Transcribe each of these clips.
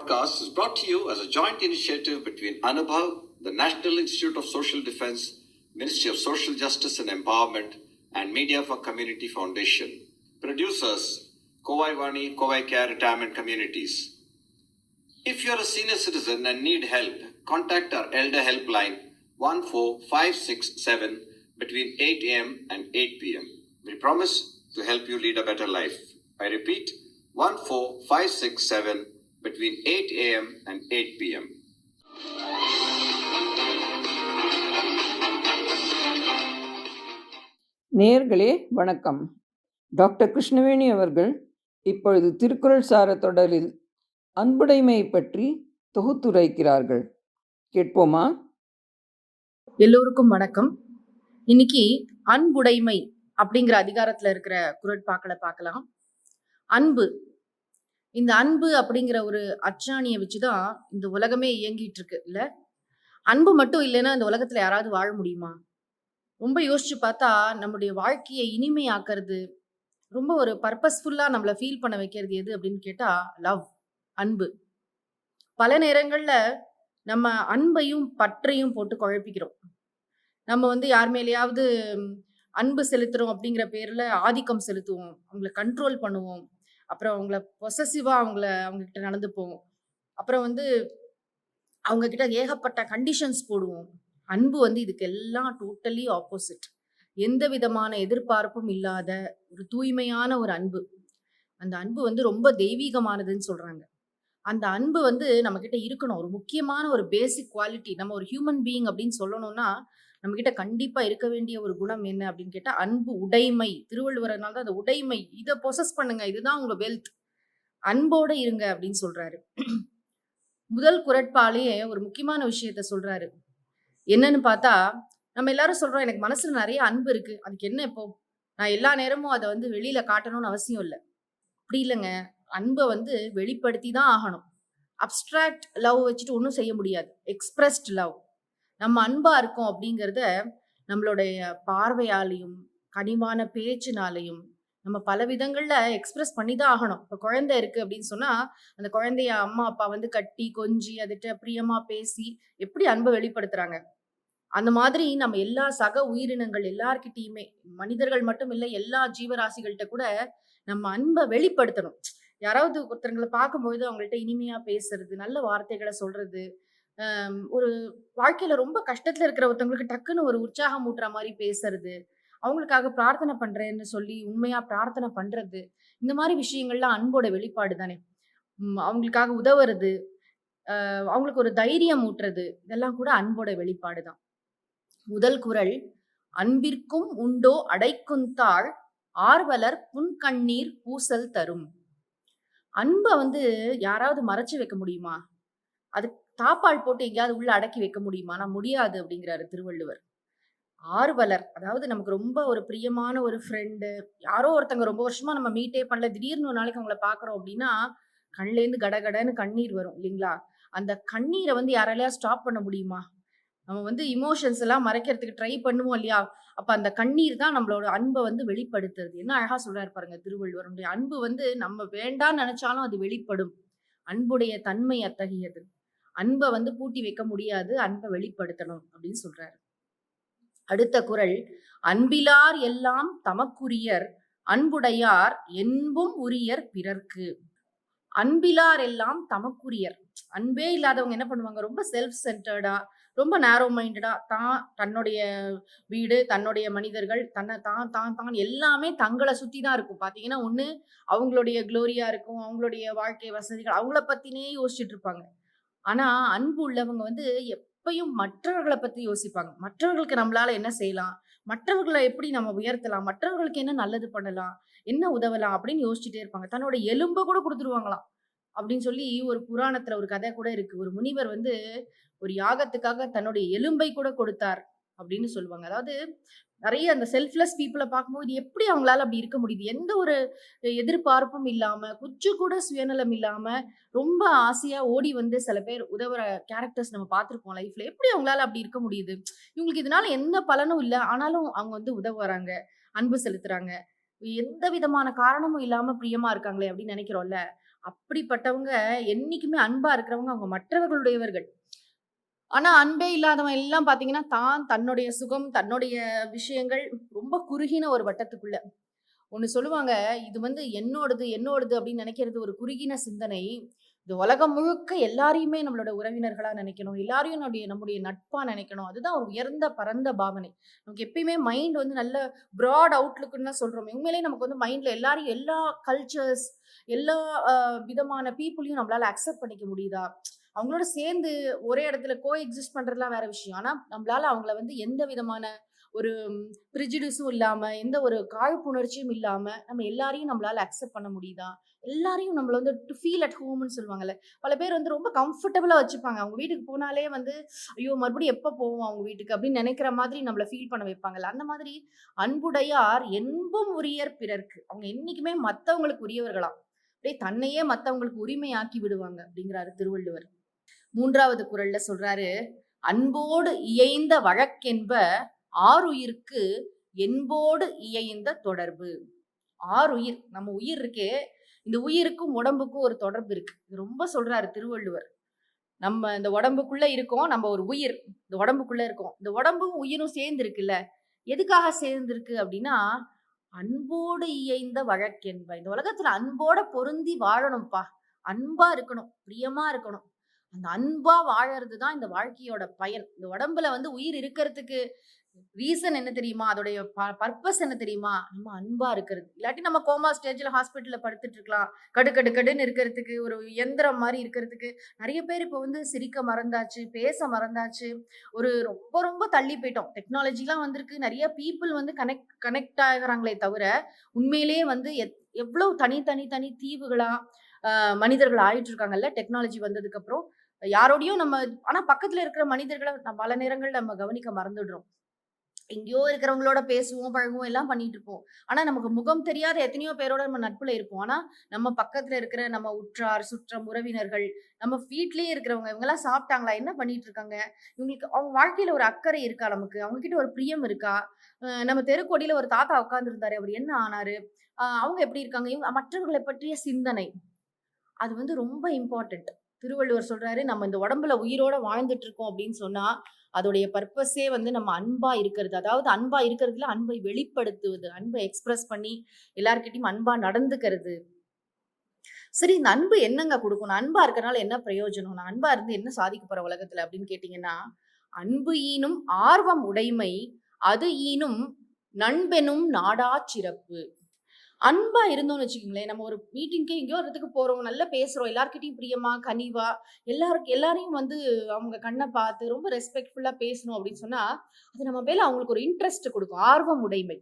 broadcast is brought to you as a joint initiative between Anubhav, the National Institute of Social Defense, Ministry of Social Justice and Empowerment, and Media for Community Foundation. Producers, Kovai Vani, Kovai Care Retirement Communities. If you are a senior citizen and need help, contact our Elder Helpline 14567 between 8 a.m. and 8 p.m. We promise to help you lead a better life. I repeat, 14567 between 8 a.m. and 8 p.m. நேயர்களே வணக்கம். Doctor Krishnaveni அவர்கள் இப்பொழுது திருக்குறள் சார தொடரில் அன்புடைமையை பற்றி தொகுத்துரைக்கிறார்கள். கேட்போமா? எல்லோருக்கும் வணக்கம். இன்னைக்கு அன்புடைமை அப்படிங்கிற அதிகாரத்துல இருக்கிற குறட்பாக்களை பார்க்கலாம். அன்பு, இந்த அன்பு அப்படிங்கிற ஒரு அச்சாணியை வச்சுதான் இந்த உலகமே இயங்கிட்டு இருக்கு இல்ல? அன்பு மட்டும் இல்லைன்னா இந்த உலகத்துல யாராவது வாழ முடியுமா? ரொம்ப யோசிச்சு பார்த்தா நம்முடைய வாழ்க்கையை இனிமையாக்குறது, ரொம்ப ஒரு பர்பஸ்ஃபுல்லா நம்மளை ஃபீல் பண்ண வைக்கிறது எது அப்படின்னு கேட்டா லவ், அன்பு. பல நேரங்கள்ல நம்ம அன்பையும் பற்றையும் போட்டு குழப்பிக்கிறோம். நம்ம யார் மேலேயாவது அன்பு செலுத்துறோம் அப்படிங்கிற பேர்ல ஆதிக்கம் செலுத்துவோம், அவங்கள கண்ட்ரோல் பண்ணுவோம், அப்புறம் அவங்கள பொசசிவா அவங்க கிட்ட நடந்துப்போம், அப்புறம் அவங்க கிட்ட ஏகப்பட்ட கண்டிஷன்ஸ் போடுவோம். அன்பு இதுக்கு எல்லாம் டோட்டலி ஆப்போசிட். எந்த விதமான எதிர்பார்ப்பும் இல்லாத ஒரு தூய்மையான ஒரு அன்பு. அந்த அன்பு ரொம்ப தெய்வீகமானதுன்னு சொல்றாங்க. அந்த அன்பு நம்ம கிட்ட இருக்கணும். ஒரு முக்கியமான ஒரு பேசிக் குவாலிட்டி. நம்ம ஒரு ஹியூமன் பீயிங் அப்படின்னு சொல்லணும்னா நம்ம கிட்ட கண்டிப்பா இருக்க வேண்டிய ஒரு குணம் என்ன அப்படின்னு கேட்டா அன்பு, உடைமை. திருவள்ளுவரனால தான் அந்த உடைமை, இதை பொசஸ் பண்ணுங்க, இதுதான் உங்க வெல்த், அன்போட இருங்க அப்படின்னு சொல்றாரு. முதல் குறட்பாலேயே ஒரு முக்கியமான விஷயத்த சொல்றாரு. என்னன்னு பார்த்தா, நம்ம எல்லாரும் சொல்றோம் எனக்கு மனசுல நிறைய அன்பு இருக்கு, அதுக்கு என்ன இப்போ நான் எல்லா நேரமும் அதை வெளியில காட்டணும்னு அவசியம் இல்லை. அப்படி இல்லைங்க. அன்பை வெளிப்படுத்தி தான் ஆகணும். அப்ஸ்ட்ராக்ட் லவ் வச்சுட்டு ஒன்றும் செய்ய முடியாது. Expressed love. நம்ம அன்பா இருக்கோம் அப்படிங்கிறத நம்மளுடைய பார்வையாலையும் கனிவான பேச்சினாலையும் நம்ம பல விதங்கள்ல எக்ஸ்பிரஸ் பண்ணி தான் ஆகணும். இப்போ குழந்தை இருக்கு அப்படின்னு சொன்னா அந்த குழந்தைய அம்மா அப்பா கட்டி கொஞ்சி அதுகிட்ட பிரியமா பேசி எப்படி அன்பை வெளிப்படுத்துறாங்க. அந்த மாதிரி நம்ம எல்லா சக உயிரினங்கள் எல்லார்கிட்டையுமே, மனிதர்கள் மட்டும் இல்லை எல்லா ஜீவராசிகள்கிட்ட கூட நம்ம அன்பை வெளிப்படுத்தணும். யாராவது ஒருத்தங்களை பார்க்கும்பொழுது அவங்கள்ட்ட இனிமையா பேசுறது, நல்ல வார்த்தைகளை சொல்றது, ஒரு வாழ்க்கையில ரொம்ப கஷ்டத்துல இருக்கிற ஒருத்தவங்களுக்கு டக்குன்னு ஒரு உற்சாகம் ஊட்டுற மாதிரி பேசுறது, அவங்களுக்காக பிரார்த்தனை பண்றேன்னு சொல்லி உண்மையா பிரார்த்தனை பண்றது, இந்த மாதிரி விஷயங்கள்லாம் அன்போட வெளிப்பாடு தானே. அவங்களுக்காக உதவுறது, அவங்களுக்கு ஒரு தைரியம் ஊட்டுறது, இதெல்லாம் கூட அன்போட வெளிப்பாடு தான். முதல் குறள், அன்பிற்கும் உண்டோ அடைக்குந்தாள் ஆர்வலர் புன்கண்ணீர் பூசல் தரும். அன்பை யாராவது மறைச்சு வைக்க முடியுமா? அது தாப்பால் போட்டு எங்கேயாவது உள்ள அடக்கி வைக்க முடியுமா? நான் முடியாது அப்படிங்கிறாரு திருவள்ளுவர். ஆர்வலர், அதாவது நமக்கு ரொம்ப ஒரு பிரியமான ஒரு ஃப்ரெண்டு, யாரோ ஒருத்தங்க ரொம்ப வருஷமா நம்ம மீட்டே பண்ணல, திடீர்னு ஒரு நாளைக்கு அவங்கள பாக்குறோம் அப்படின்னா கண்லேருந்து கடகடன்னு கண்ணீர் வரும் இல்லைங்களா? அந்த கண்ணீரை யாராலையா ஸ்டாப் பண்ண முடியுமா? நம்ம இமோஷன்ஸ் எல்லாம் மறைக்கிறதுக்கு ட்ரை பண்ணுவோம் இல்லையா? அப்ப அந்த கண்ணீர் தான் நம்மளோட அன்பை வெளிப்படுத்துறது. என்ன அழகா சொல்றாரு பாருங்க திருவள்ளுவர். அன்பு நம்ம வேண்டான்னு நினைச்சாலும் அது வெளிப்படும். அன்புடைய தன்மை அத்தகையது. அன்பை பூட்டி வைக்க முடியாது, அன்பை வெளிப்படுத்தணும் அப்படின்னு சொல்றாரு. அடுத்த குறள், அன்பிலார் எல்லாம் தமக்குரியர் அன்புடையார் என்பும் உரியர் பிறர்க்கு. அன்பிலார் எல்லாம் தமக்குரியர். அன்பே இல்லாதவங்க என்ன பண்ணுவாங்க? ரொம்ப செல்ஃப் சென்டர்டா, ரொம்ப நேரோ மைண்டடா, தன்னுடைய வீடு, தன்னுடைய மனிதர்கள், தான் எல்லாமே தங்களை சுத்தி தான் இருக்கும். பாத்தீங்கன்னா ஒண்ணு அவங்களுடைய குளோரியா இருக்கும், அவங்களுடைய வாழ்க்கை வசதிகள், அவங்கள பத்தினே யோசிச்சுட்டு இருப்பாங்க. ஆனா அன்பு உள்ளவங்க எப்பயும் மற்றவர்களை பத்தி யோசிப்பாங்க. மற்றவர்களுக்கு நம்மளால என்ன செய்யலாம், மற்றவர்களை எப்படி நம்ம உயர்த்தலாம், மற்றவர்களுக்கு என்ன நல்லது பண்ணலாம், என்ன உதவலாம் அப்படின்னு யோசிச்சுட்டே இருப்பாங்க. தன்னோட எலும்பை கூட கொடுத்துருவாங்களாம் அப்படின்னு சொல்லி ஒரு புராணத்துல ஒரு கதை கூட இருக்கு. ஒரு முனிவர் ஒரு யாகத்துக்காக தன்னுடைய எலும்பை கூட கொடுத்தார் அப்படின்னு சொல்லுவாங்க. அதாவது நிறைய அந்த செல்ஃப்லெஸ் பீப்புளை பார்க்கும்போது எப்படி அவங்களால அப்படி இருக்க முடியுது? எந்த ஒரு எதிர்பார்ப்பும் இல்லாம, கொஞ்சம் கூட சுயநலம் இல்லாம, ரொம்ப ஆசையா ஓடி சில பேர் உதவுற கேரக்டர்ஸ் நம்ம பார்த்திருப்போம் லைஃப்ல. எப்படி அவங்களால அப்படி இருக்க முடியுது? இவங்களுக்கு இதனால எந்த பலனும் இல்லை, ஆனாலும் அவங்க உதவுறாங்க, அன்பு செலுத்துறாங்க. எந்த விதமான காரணமும் இல்லாம பிரியமா இருக்காங்களே அப்படின்னு நினைக்கிறோம்ல. அப்படிப்பட்டவங்க என்னைக்குமே அன்பா இருக்கிறவங்க அவங்க மற்றவர்களுடையவர்கள். ஆனா அன்பே இல்லாதவன் எல்லாம் பார்த்தீங்கன்னா, தன்னுடைய சுகம், தன்னுடைய விஷயங்கள் ரொம்ப குறுகின ஒரு வட்டத்துக்குள்ள. ஒண்ணு சொல்லுவாங்க, இது வந்து என்னோடது, என்னோடது அப்படின்னு நினைக்கிறது ஒரு குறுகின சிந்தனை. இந்த உலகம் முழுக்க எல்லாரையுமே நம்மளோட உறவினர்களா நினைக்கணும். எல்லாரையும் நம்முடைய நட்பா நினைக்கணும். அதுதான் ஒரு உயர்ந்த பரந்த பாவனை. நமக்கு எப்பயுமே மைண்ட் வந்து நல்ல பிராட் அவுட்லுக்ன்னு தான் சொல்றோமே. உண்மையிலேயே நமக்கு வந்து மைண்ட்ல எல்லாரையும் எல்லா கல்ச்சர்ஸ், எல்லா அ விதமான பீப்பிளையும் நம்மளால அக்செப்ட் பண்ணிக்க முடியுதா? அவங்களோட சேர்ந்து ஒரே இடத்துல எக்ஸிஸ்ட் பண்றதுலாம் வேற விஷயம். ஆனா நம்மளால அவங்கள வந்து எந்த விதமான ஒரு ப்ரிஜுடிஸும் இல்லாம, எந்த ஒரு காழ்ப்புணர்ச்சியும் இல்லாம, நம்ம எல்லாரையும் நம்மளால அக்செப்ட் பண்ண முடியுதா? எல்லாரையும் நம்மள வந்து டு ஃபீல் அட் ஹோம்ன்னு சொல்லுவாங்கல்ல. பல பேர் வந்து ரொம்ப கம்ஃபர்டபுளா வச்சுப்பாங்க. அவங்க வீட்டுக்கு போனாலே வந்து, ஐயோ! மறுபடியும் எப்ப போவோம் அவங்க வீட்டுக்கு அப்படின்னு நெனைக்கிற மாதிரி நம்மள ஃபீல் பண்ண வைப்பாங்கல்ல. அந்த மாதிரி அன்புடையார் என்பும் உரியர் பிறர்க்கு. அவங்க என்னைக்குமே மத்தவங்களுக்கு உரியவர்களாம். அப்படியே தன்னையே மத்தவங்களுக்கு உரிமையாக்கி விடுவாங்க அப்படிங்கிறாரு திருவள்ளுவர். 3வது குறள்ல சொல்றாரு, "அன்போடு இயைந்த வழக்கென்ப ஆருயிர்க்கு என்போடு இயைந்த தொடர்பு." ஆருயிர், நம்ம உயிர் இருக்கே, இந்த உயிருக்கும் உடம்புக்கும் ஒரு தொடர்பு இருக்கு. இது ரொம்ப சொல்றாரு திருவள்ளுவர். நம்ம இந்த உடம்புக்குள்ள இருக்கோம். நம்ம ஒரு உயிர். இந்த உடம்புக்குள்ள இருக்கோம். இந்த உடம்பும் உயிரும் சேர்ந்து இருக்குல்ல. எதுக்காக சேர்ந்திருக்கு அப்படின்னா, அன்போடு இயைந்த வழக்கென்ப. இந்த உலகத்துல அன்போட பொருந்தி வாழணும்ப்பா. அன்பா இருக்கணும். பிரியமா இருக்கணும். அந்த அன்பா வாழறது தான் இந்த வாழ்க்கையோட பயன். இந்த உடம்புல வந்து உயிர் இருக்கறதுக்கு ரீசன் என்ன தெரியுமா? அதோடைய பர்ப்பஸ் என்ன தெரியுமா? நம்ம அன்பா இருக்கிறது. இல்லாட்டி நம்ம கோமா ஸ்டேஜ்ல ஹாஸ்பிட்டல்ல படுத்துட்டு இருக்கலாம். கடுன்னு இருக்கிறதுக்கு, ஒரு இயந்திரம் மாரி இருக்கிறதுக்கு. நெறைய பேர் இப்ப வந்து சிரிக்க மறந்தாச்சு, பேச மறந்தாச்சு. ஒரு ரொம்ப ரொம்ப தள்ளி போயிட்டோம். டெக்னாலஜிலாம் வந்திருக்கு. நெறைய பீப்பிள் வந்து கனெக்ட் ஆகுறாங்களே தவிர, உண்மையிலேயே வந்து எவ்வளவு தனி தீவுகளா மனிதர்கள் ஆயிட்டு இருக்காங்கல்ல டெக்னாலஜி வந்ததுக்கு அப்புறம். யாரோடையும் நம்ம ஆனா பக்கத்துல இருக்கிற மனிதர்கள பல நேரங்கள்ல நம்ம கவனிக்க மறந்துடுறோம். எங்கேயோ இருக்கிறவங்களோட பேசுவோம், பழகுவோம், எல்லாம் பண்ணிட்டு இருப்போம். ஆனா நமக்கு முகம் தெரியாத எத்தனையோ பேரோட நம்ம நட்புல இருப்போம். ஆனா நம்ம பக்கத்துல இருக்கிற நம்ம உற்றார், சுற்றம், உறவினர்கள், நம்ம வீட்லயே இருக்கிறவங்க இவங்கலாம் சாப்பிட்டாங்களா? என்ன பண்ணிட்டு இருக்காங்க? இவங்களுக்கு அவங்க வாழ்க்கையில ஒரு அக்கறை இருக்கா நமக்கு? அவங்க கிட்ட ஒரு பிரியம் இருக்கா? நம்ம தெருக்கோடியில ஒரு தாத்தா உட்கார்ந்திருந்தாரு. அவரு என்ன ஆனாரு? அவங்க எப்படி இருக்காங்க? இவங்க மற்றவர்கள பற்றிய சிந்தனை. அது வந்து ரொம்ப இம்பார்ட்டன்ட். திருவள்ளுவர் சொல்றாரு, நம்ம இந்த உடம்புல உயிரோட வாழ்ந்துட்டு இருக்கோம் அப்படின்னு சொன்னா, அதோடைய பர்ப்பஸே வந்து நம்ம அன்பா இருக்கிறது. அதாவது அன்பா இருக்கிறதுல அன்பை வெளிப்படுத்துவது, அன்பை எக்ஸ்பிரஸ் பண்ணி எல்லார்கிட்டயும் அன்பா நடந்துக்கிறது. சரி, இந்த அன்பு என்னங்க குடுக்கும்? நான் அன்பா இருக்கறனால என்ன பிரயோஜனம்? நான் அன்பா இருந்து என்ன சாதிக்க போறேன் உலகத்துல அப்படின்னு கேட்டீங்கன்னா, அன்பு ஈனும் ஆர்வம் உடைமை, அது ஈனும் நண்பெனும் நாடாச் சிறப்பு. அன்பா இருந்தோம்னு வச்சுக்கோங்களேன், நம்ம ஒரு மீட்டிங்க்கே எங்கேயோ ஒரு இடத்துக்கு போறோம், நல்லா பேசுறோம், எல்லார்கிட்டயும் பிரியமா, கனிவா, எல்லாரையும் வந்து அவங்க கண்ண பார்த்து ரொம்ப ரெஸ்பெக்ட்ஃபுல்லா பேசணும் அப்படின்னு சொன்னா, அது நம்ம மேல அவங்களுக்கு ஒரு இன்ட்ரெஸ்ட் குடுக்கும். ஆர்வம் உடைமை.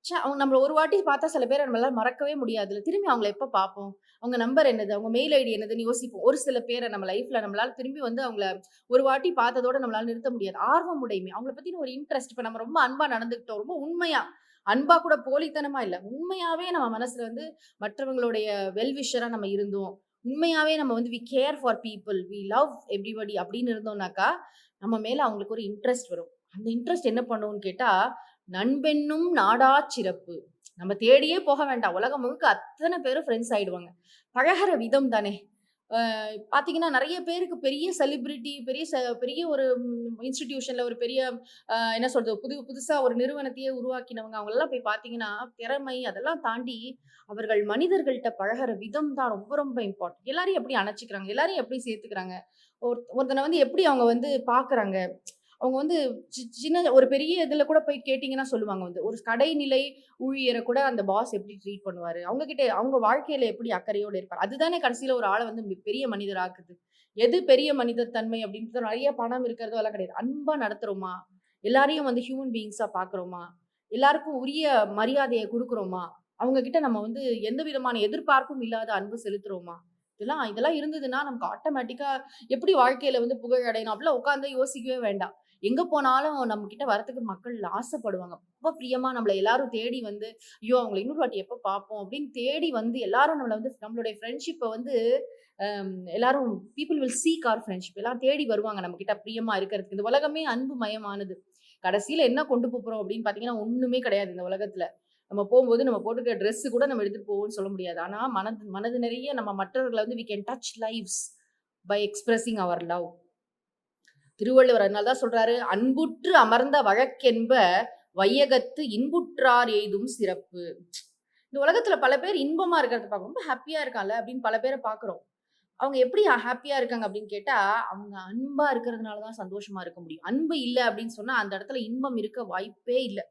அவங்க நம்மள ஒரு வாட்டி பார்த்தா சில பேர நம்மளால மறக்கவே முடியாதுல்ல. திரும்பி அவங்கள எப்ப பார்ப்போம்? அவங்க நம்பர் என்னது? அவங்க மெயில் ஐடி என்னதுன்னு யோசிப்போம். ஒரு சில பேர நம்ம லைஃப்ல நம்மளால திரும்பி வந்து அவங்கள ஒரு வாட்டி பார்த்ததோட நம்மளால நிறுத்த முடியாது. ஆர்வம் உடைமை. அவங்கள பத்தின ஒரு இன்ட்ரெஸ்ட். இப்ப நம்ம ரொம்ப அன்பா நடந்துக்கிட்டோம். ரொம்ப உண்மையா, அன்பா கூட போலித்தனமா இல்ல. உண்மையாவே நம்ம மனசுல வந்து மற்றவங்களுடைய வெல் விஷரா நம்ம இருந்தோம். உண்மையாவே நம்ம வந்து we care for people. We love everybody அப்படின்னு இருந்தோம்னாக்கா, நம்ம மேல அவங்களுக்கு ஒரு இன்ட்ரெஸ்ட் வரும். அந்த இன்ட்ரெஸ்ட் என்ன பண்ணும்னு கேட்டா, நண்பென்னும் நாடாச் சிறப்பு. நம்ம தேடியே போக வேண்டாம். உலகம் முழுக்க அத்தன பேரும் ஃப்ரெண்ட்ஸ் ஆயிடுவாங்க. பழகுற விதம் தானே. பார்த்தீங்கன்னா, நெறைய பேருக்கு பெரிய செலிபிரிட்டி, பெரிய ஒரு இன்ஸ்டிடியூஷன்ல ஒரு பெரிய என்ன சொல்றது? புதுசா ஒரு நிறுவனத்தையே உருவாக்கினவங்க. அவங்களலாம் போய் பார்த்தீங்கன்னா, திறமை அதெல்லாம் தாண்டி அவர்கள் மனிதர்கள்ட்ட பழகுற விதம் தான் ரொம்ப ரொம்ப இம்பார்ட்டன்ட். எல்லாரையும் எப்படி அணைச்சுக்கிறாங்க? எல்லாரையும் எப்படி சேர்த்துக்கிறாங்க? ஒருத்தன வந்து எப்படி அவங்க வந்து பார்க்குறாங்க? அவங்க வந்து சின்ன ஒரு பெரிய இதுல கூட போய் கேட்டீங்கன்னா சொல்லுவாங்க வந்து, ஒரு கடைநிலை ஊழியர கூட அந்த பாஸ் எப்படி ட்ரீட் பண்ணுவாரு? அவங்க கிட்ட அவங்க வாழ்க்கையில எப்படி அக்கறையோட இருப்பாரு? அதுதானே கடைசியில ஒரு ஆள வந்து பெரிய மனிதர் ஆக்குது. எது பெரிய மனித தன்மை அப்படின்றது நெறைய பணம் இருக்கிறதோ அதெல்லாம் கிடையாது. அன்பா நடத்துறோமா? எல்லாரையும் வந்து ஹியூமன் பீயிங்ஸா பார்க்குறோமா? எல்லாருக்கும் உரிய மரியாதைய குடுக்குறோமா? அவங்க கிட்ட நம்ம வந்து எந்த விதமான எதிர்பார்ப்பும் இல்லாத அன்பு செலுத்துறோமா? இதெல்லாம் இருந்ததுன்னா நமக்கு ஆட்டோமேட்டிக்கா எப்படி வாழ்க்கையில வந்து புகழ் அடையணும் அப்படிலாம் உட்கார்ந்து யோசிக்கவே வேண்டாம். எங்க போனாலும் நம்ம கிட்ட வரத்துக்கு மக்கள் ஆசைப்படுவாங்க. ரொம்ப பிரியமா நம்மள எல்லாரும் தேடி வந்து, ஐயோ! அவங்கள இன்னொரு வாட்டி எப்ப பார்ப்போம் அப்படின்னு தேடி வந்து எல்லாரும் நம்மள வந்து நம்மளுடைய ஃப்ரெண்ட்ஷிப்ப வந்து எல்லாரும் people will seek our friendship. எல்லாம் தேடி வருவாங்க நம்ம கிட்ட பிரியமா இருக்கிறதுக்கு. இந்த உலகமே அன்பு மயமானது. கடைசியில என்ன கொண்டு போறோம் அப்படின்னு பார்த்தீங்கன்னா, ஒண்ணுமே கிடையாது இந்த உலகத்துல. நம்ம போகும்போது நம்ம போட்டுக்கிற ட்ரெஸ் கூட நம்ம எடுத்துட்டு போவோம்னு சொல்ல முடியாது. ஆனா மனது நிறைய நம்ம மற்றவர்களை வந்து we can touch lives by expressing our love. Thiruvalluvar அதனால தான் சொல்றாரு, அன்புற்று அமர்ந்த வழக்கென்ப வையகத்து இன்புற்றார் எய்தும் சிறப்பு. இந்த உலகத்துல பல பேர் இன்பமா இருக்கிறத பார்க்க ரொம்ப ஹாப்பியா இருக்கான்ல அப்படின்னு பல பேரை பாக்குறோம். அவங்க எப்படி ஹாப்பியா இருக்காங்க அப்படின்னு கேட்டா, அவங்க அன்பா இருக்கிறதுனாலதான் சந்தோஷமா இருக்க முடியும். அன்பு இல்லை அப்படின்னு சொன்னா அந்த இடத்துல இன்பம் இருக்க வாய்ப்பே இல்லை.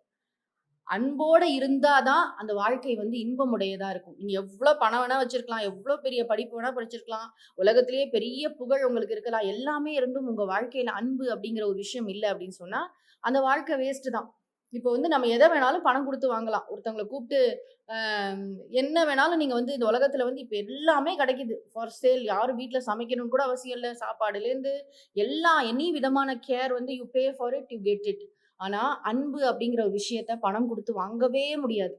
அன்போட இருந்தாதான் அந்த வாழ்க்கை வந்து இன்பமுடையதா இருக்கும். நீங்க எவ்வளவு பணம் வேணா வச்சிருக்கலாம், எவ்வளவு பெரிய படிப்பு வேணா படிச்சிருக்கலாம், உலகத்திலேயே பெரிய புகழ் உங்களுக்கு இருக்கலாம், எல்லாமே இருந்தும் உங்க வாழ்க்கையில அன்பு அப்படிங்கிற ஒரு விஷயம் இல்லை அப்படின்னு சொன்னா அந்த வாழ்க்கை வேஸ்ட் தான். இப்போ வந்து நம்ம எதை வேணாலும் பணம் கொடுத்து வாங்கலாம். ஒருத்தவங்களை கூப்பிட்டு என்ன வேணாலும் நீங்க வந்து இந்த உலகத்துல வந்து இப்ப எல்லாமே கிடைக்குது ஃபார் சேல். யாரும் வீட்டுல சமைக்கணும்னு கூட அவசியம் இல்லை. சாப்பாடுல இருந்து எனி விதமான கேர் வந்து you pay for it, you get it. ஆனா அன்பு அப்படிங்கிற ஒரு விஷயத்த பணம் கொடுத்து வாங்கவே முடியாது.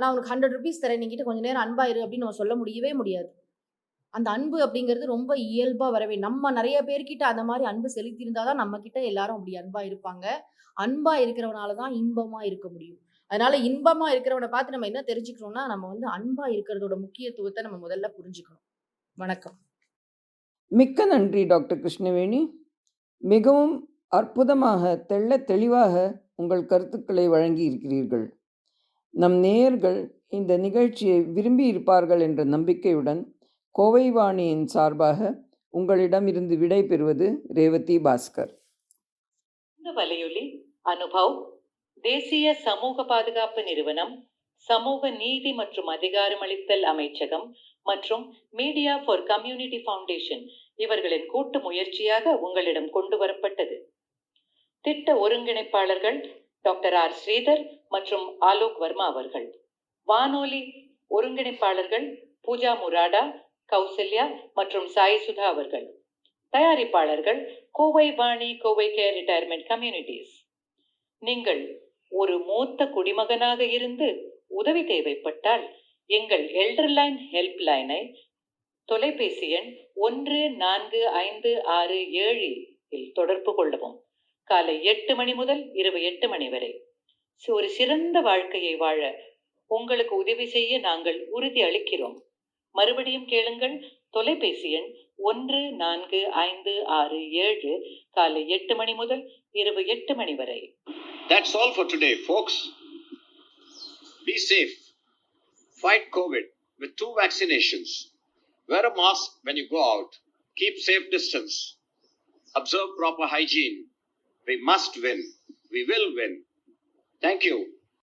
நான் உனக்கு 100 rupees தரேன், நீங்கிட்ட கொஞ்ச நேரம் அன்பா இரு அப்படின்னு நம்ம சொல்ல முடியவே முடியாது. அந்த அன்பு அப்படிங்கிறது ரொம்ப இயல்பா வரவே, நம்ம நிறைய பேர்கிட்ட அந்த மாதிரி அன்பு செலுத்தி இருந்தாதான் நம்ம கிட்ட எல்லாரும் அப்படி அன்பா இருப்பாங்க. அன்பா இருக்கிறவனாலதான் இன்பமா இருக்க முடியும். அதனால இன்பமா இருக்கிறவனை பார்த்து நம்ம என்ன தெரிஞ்சுக்கணும்னா, நம்ம வந்து அன்பா இருக்கிறதோட முக்கியத்துவத்தை நம்ம முதல்ல புரிஞ்சுக்கணும். வணக்கம். மிக்க நன்றி டாக்டர் கிருஷ்ணவேணி. மிகவும் அற்புதமாக தெள்ளத் தெளிவாக உங்கள் கருத்துக்களை வழங்கி இருக்கிறீர்கள். நம் நேயர்கள் இந்த நிகழ்ச்சியை விரும்பி இருப்பார்கள் என்ற நம்பிக்கையுடன் கோவை வாணியின் சார்பாக உங்களிடமிருந்து விடை பெறுவது ரேவதி பாஸ்கர். இந்த வலையொலி அனுபவ், தேசிய சமூக பாதுகாப்பு நிறுவனம், சமூக நீதி மற்றும் அதிகாரமளித்தல் அமைச்சகம் மற்றும் மீடியா ஃபார் கம்யூனிட்டி ஃபவுண்டேஷன் இவர்களின் கூட்டு முயற்சியாக உங்களிடம் கொண்டு வரப்பட்டது. திட்ட ஒருங்கிணைப்பாளர்கள் டாக்டர் ஆர் ஸ்ரீதர் மற்றும் ஆலோக் வர்மா அவர்கள். வானொலி ஒருங்கிணைப்பாளர்கள் பூஜா முராடா, கௌசல்யா மற்றும் சாய் சுதா அவர்கள். தயாரிப்பாளர்கள் Kovai Vani, Kovai care retirement communities. நீங்கள் ஒரு மூத்த குடிமகனாக இருந்து உதவி தேவைப்பட்டால் எங்கள் எல்டர்லைன் ஹெல்ப் லைனை தொலைபேசி எண் 145667 இல் தொடர்பு கொள்ளவும். காலை 8 மணி முதல் இரவு 8 மணி வரை. ஒரு சிறந்த வாழ்க்கையை வாழ உங்களுக்கு உதவி செய்ய நாங்கள் உறுதி அளிக்கிறோம். மறுபடியும் கேளுங்கள். தொலைபேசி எண் 145667 காலை 8 மணி முதல் இரவு 8 மணி வரை. That's all for today, folks. Be safe. Fight COVID with 2 vaccinations. Wear a mask when you go out. Keep safe distance. Observe proper hygiene. We must win. We will win. Thank you.